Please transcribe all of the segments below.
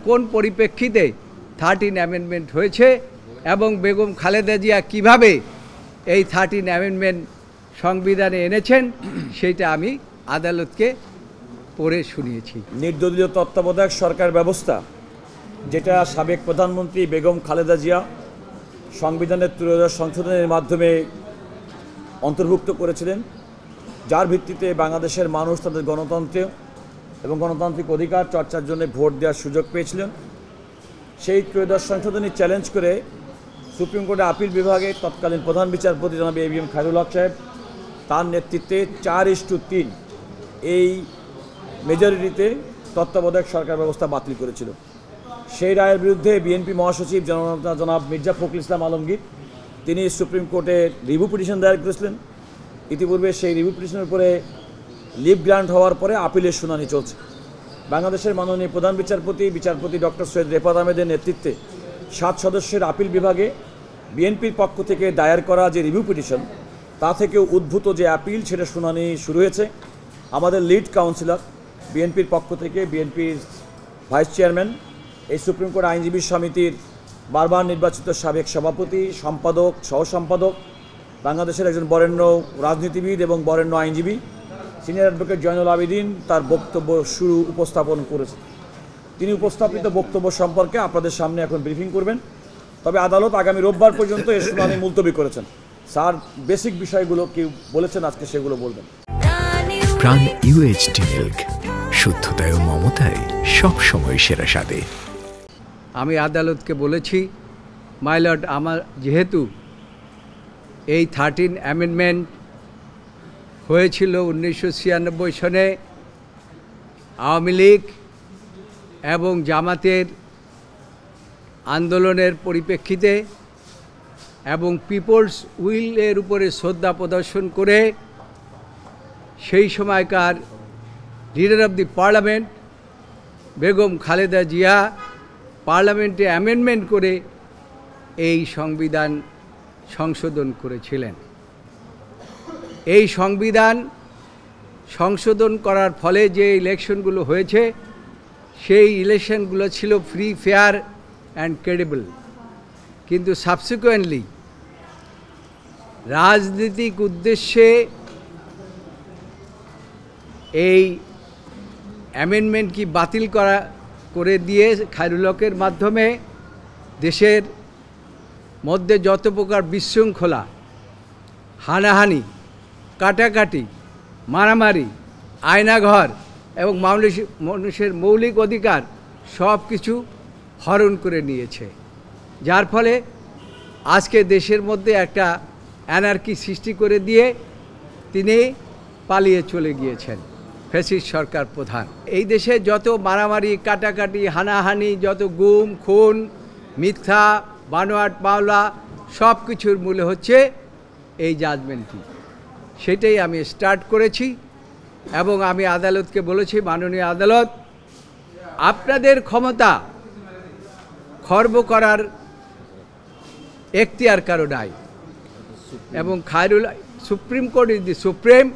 কোন পরিপ্রেক্ষিতে 13 অ্যামেন্ডমেন্ট হয়েছে এবং বেগম খালেদা জিয়া কীভাবে এই 13 অ্যামেন্ডমেন্ট সংবিধানে এনেছেন সেইটা আমি আদালতকে পড়ে শুনিয়েছি। নির্দলীয় তত্ত্বাবধায়ক সরকার ব্যবস্থা, যেটা সাবেক প্রধানমন্ত্রী বেগম খালেদা জিয়া সংবিধানের ত্রয়োদশ সংশোধনের মাধ্যমে অন্তর্ভুক্ত করেছিলেন, যার ভিত্তিতে বাংলাদেশের মানুষ তাদের গণতন্ত্র এবং গণতান্ত্রিক অধিকার চর্চার জন্য ভোট দেওয়ার সুযোগ পেয়েছিলেন। সেই ত্রয়োদশ সংশোধনী চ্যালেঞ্জ করে সুপ্রিম কোর্টের আপিল বিভাগে তৎকালীন প্রধান বিচারপতি জনাব এবিএম খায়রুল হক সাহেব তার নেতৃত্বে 4:3 এই মেজরিটিতে তত্ত্বাবধায়ক সরকার ব্যবস্থা বাতিল করেছিল। সেই রায়ের বিরুদ্ধে বিএনপি মহাসচিব জনাব মির্জা ফখরুল ইসলাম আলমগীর তিনি সুপ্রিম কোর্টে রিভিউ পিটিশন দায়ের করেছিলেন। ইতিপূর্বে সেই রিভিউ পিটিশনের উপরে লিভ গ্রান্ট হওয়ার পরে আপিলের শুনানি চলছে। বাংলাদেশের মাননীয় প্রধান বিচারপতি ডক্টর সৈয়দ রেফাত আহমেদের নেতৃত্বে 7 সদস্যের আপিল বিভাগে বিএনপির পক্ষ থেকে দায়ের করা যে রিভিউ পিটিশন, তা থেকে উদ্ভূত যে আপিল, সেটা শুনানি শুরু হয়েছে। আমাদের লিড কাউন্সিলর বিএনপির পক্ষ থেকে, বিএনপির ভাইস চেয়ারম্যান, এই সুপ্রিম কোর্ট আইনজীবী সমিতির বারবার নির্বাচিত সাবেক সভাপতি, সম্পাদক, সহ সম্পাদক, বাংলাদেশের একজন বরেণ্য রাজনীতিবিদ এবং বরেণ্য আইনজীবী সিনিয়র অ্যাডভোকেট জয়নুল আবেদিন তার বক্তব্য উপস্থাপন করেছেন। তিনি উপস্থাপিত বক্তব্য সম্পর্কে আপনাদের সামনে এখন ব্রিফিং করবেন। তবে আদালত আগামী রোববার পর্যন্ত এর শুনানি মুলতবি করেছেন। স্যার বেসিক বিষয়গুলো কি বলেছেন আজকে সেগুলো বলবেন। প্রাণ UHT মিল্ক, শুদ্ধতায় ও মমতায় সবসময় সেরা স্বাদে। আমি আদালতকে বলেছি, মাই লর্ড, আমার যেহেতু এই 13 অ্যামেন্ডমেন্ট হয়েছিল 1996 সনে আওয়ামী লীগ এবং জামাতের আন্দোলনের পরিপ্রেক্ষিতে এবং পিপলস উইলের উপরে শ্রদ্ধা প্রদর্শন করে সেই সময়কার leader of the parliament Begum Khaleda Zia পার্লামেন্টে অ্যামেন্ডমেন্ট করে এই সংবিধান সংশোধন করেছিলেন। এই সংবিধান সংশোধন করার ফলে যে ইলেকশনগুলো হয়েছে সেই ইলেকশনগুলো ছিল ফ্রি, ফেয়ার অ্যান্ড ক্রেডিবল। কিন্তু সাবসিকুয়েন্টলি রাজনৈতিক উদ্দেশ্যে এই অ্যামেন্ডমেন্ট কি বাতিল করে দিয়ে খায়রুল হকের মাধ্যমে দেশের মধ্যে যত প্রকার বিশৃঙ্খলা, হানাহানি, কাটাকাটি, মারামারি, আয়নাঘর এবং মানুষের মৌলিক অধিকার সব কিছু হরণ করে নিয়েছে, যার ফলে আজকে দেশের মধ্যে একটা অ্যানার্কি সৃষ্টি করে দিয়ে তিনি পালিয়ে চলে গিয়েছেন ফ্যাসিস্ট সরকার প্রধান। এই দেশে যত মারামারি, কাটাকাটি, হানাহানি, যত গুম, খুন, মিথ্যা, বানোয়াট মামলা, সব কিছুর মূলে হচ্ছে এই জাজমেন্টটি। সেটাই আমি স্টার্ট করেছি এবং আমি আদালতকে বলেছি, মাননীয় আদালত, আপনাদের ক্ষমতা খর্ব করার এখতিয়ার কারো নাই এবং supreme court is the supreme,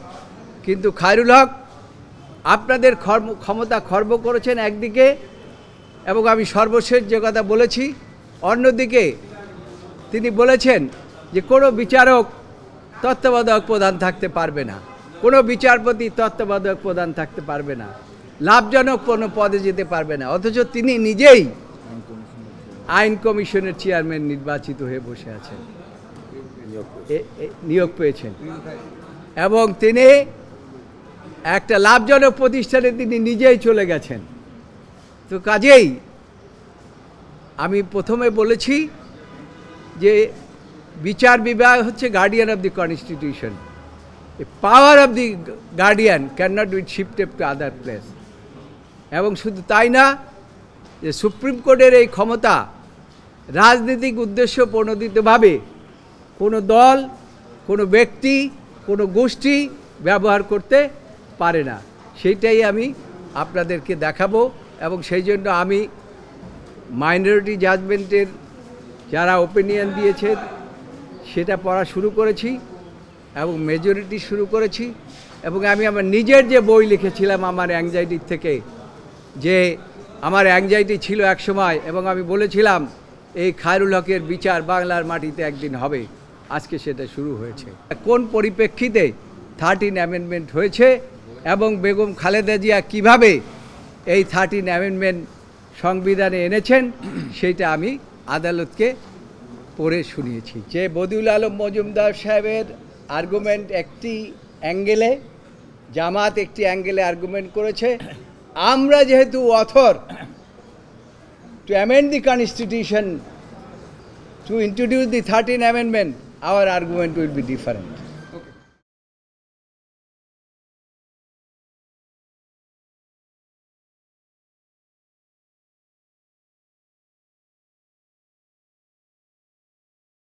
কিন্তু খায়রুল হক আপনাদের ক্ষমতা খর্ব করেছেন একদিকে, এবং আমি সর্বশেষ যে কথা বলেছি, অন্যদিকে তিনি বলেছেন যে কোনো বিচারক তত্ত্বাবধায়ক প্রধান থাকতে পারবে না, কোনো বিচারপতি তত্ত্বাবধায়ক প্রধান থাকতে পারবে না, লাভজনক কোনো পদে যেতে পারবে না, অথচ তিনি নিজেই আইন কমিশনের চেয়ারম্যান নির্বাচিত হয়ে বসে আছেন, নিয়োগ পেয়েছেন, এবং তিনি একটা লাভজনক প্রতিষ্ঠানে তিনি নিজেই চলে গেছেন। তো কাজেই আমি প্রথমে বলেছি যে বিচার বিভাগ হচ্ছে guardian of the constitution, power of the guardian can not be shifted to other place. এবং শুধু তাই না, যে সুপ্রিম কোর্টের এই ক্ষমতা রাজনৈতিক উদ্দেশ্য প্রণোদিতভাবে কোনো দল, কোনো ব্যক্তি, কোনো গোষ্ঠী ব্যবহার করতে পারে না। সেইটাই আমি আপনাদেরকে দেখাবো এবং সেই জন্য আমি মাইনরিটি জাজমেন্টের যারা ওপিনিয়ন দিয়েছে সেটা পড়া শুরু করেছি এবং মেজরিটি শুরু করেছি, এবং আমি আমার নিজের যে বই লিখেছিলাম আমার অ্যাংজাইটির থেকে, যে আমার অ্যাংজাইটি ছিল এক সময়, এবং আমি বলেছিলাম এই খায়রুল হকের বিচার বাংলার মাটিতে একদিন হবে। আজকে সেটা শুরু হয়েছে। কোন পরিপ্রেক্ষিতে 13 অ্যামেন্ডমেন্ট হয়েছে এবং বেগম খালেদা জিয়া কীভাবে এই 13 অ্যামেন্ডমেন্ট সংবিধানে এনেছেন সেইটা আমি আদালতকে পড়ে শুনিয়েছি। যে বদিউল আলম মজুমদার সাহেবের আর্গুমেন্ট একটি অ্যাঙ্গেলে, জামাত একটি অ্যাঙ্গেলে আর্গুমেন্ট করেছে। আমরা যেহেতু author to amend the constitution, to introduce the 13th amendment, our argument will be different.